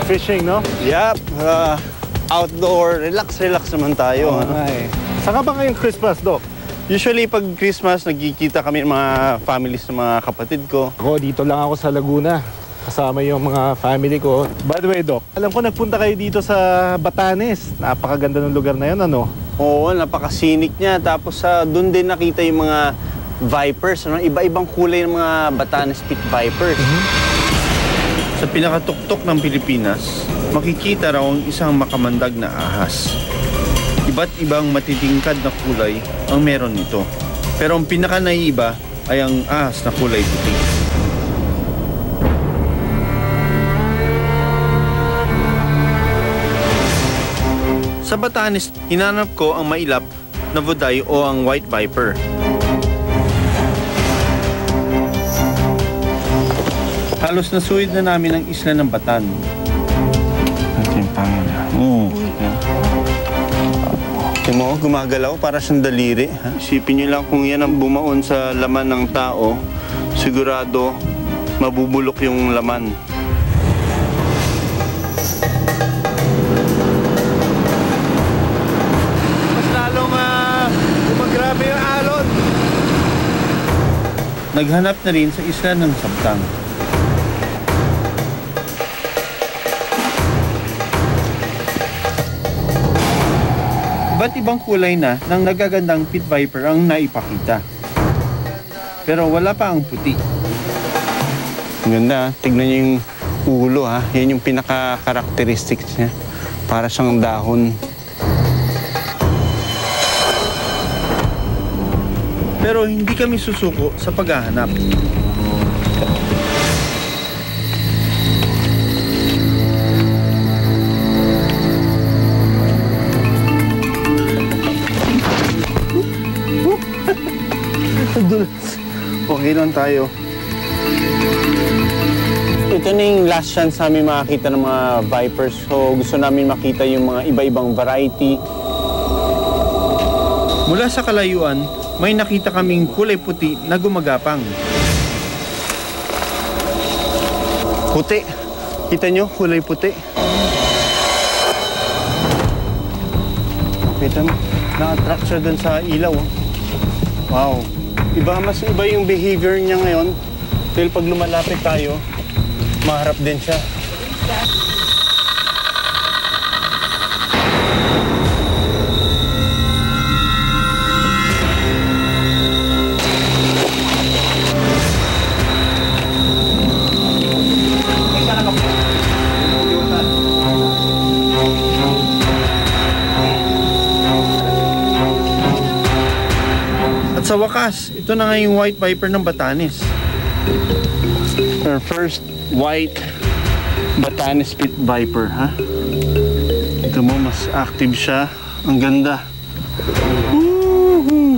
Fishing, no? Yep, outdoor, relax naman tayo. Saan ka ba ngayong Christmas, Doc? Usually pag Christmas, nagkikita kami ng mga families ng mga kapatid ko. Ako, dito lang ako sa Laguna. Kasama yung mga family ko. By the way, Doc, alam ko nagpunta kayo dito sa Batanes. Napakaganda ng lugar na yun, ano? Oo, napakasinik niya. Tapos doon din nakita yung mga vipers, ano? Iba-ibang kulay ng mga Batanes Pit Vipers. Sa pinakatuktok ng Pilipinas, makikita raw ang isang makamandag na ahas. Iba't ibang matitingkad na kulay ang meron nito. Pero ang pinaka-naiiba ay ang ahas na kulay puti. Sa Batanes, hinanap ko ang mailap na Voday o ang White Viper. Halos nasuwid na namin ang isla ng Batan. Ito yung pangin. Ito mo, gumagalaw para siyang daliri. Isipin niyo lang kung yan ang bumaon sa laman ng tao, sigurado mabubulok yung laman. Mas lalong gumagrabe yung alon. Naghanap na rin sa isla ng Sabtang. Iba't ibang kulay na ng nagagandang Pit Viper ang naipakita. Pero wala pa ang puti. Ang ganda, tignan niyo yung ulo ha. Yan yung pinaka-characteristics niya. Para siyang dahon. Pero hindi kami susuko sa paghahanap. Okay lang tayo. Ito na yung last chance namin makakita ng mga vipers. So gusto namin makita yung mga iba-ibang variety. Mula sa kalayuan, may nakita kaming kulay puti na gumagapang. Puti. Kita nyo, kulay puti. Kita mo, na-attract siya dun sa ilaw. Wow. Mas iba yung behavior niya ngayon. Dahil pag lumalapit tayo, maharap din siya. Sa wakas, ito na nga yung White Viper ng Batanes. Our first white Batanes Pit Viper, ha? Ito mo, mas active siya. Ang ganda. Woohoo!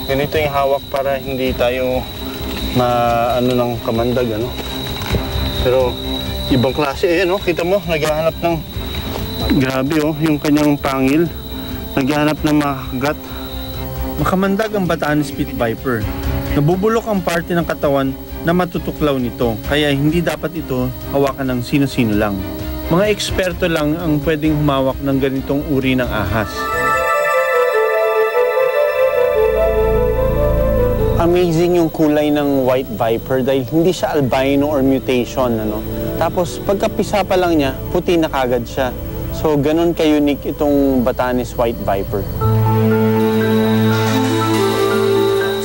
Ganito yung hawak para hindi tayo ng kamandag, ano? Pero ibang klase, no? Kita mo, naghahanap ng grabe, yung kanyang pangil. Naghahanap ng makagat. Makamandag ang Batanes Pit Viper. Nabubulok ang parte ng katawan na matutuklaw nito, kaya hindi dapat ito hawakan ng sino-sino lang. Mga eksperto lang ang pwedeng humawak ng ganitong uri ng ahas. Amazing yung kulay ng White Viper dahil hindi siya albino or mutation, ano? Tapos pagkapisa pa lang niya, puti na kagad siya. So ganun ka-unique itong Batanes White Viper.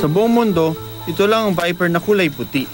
Sa buong mundo, ito lang ang viper na kulay puti.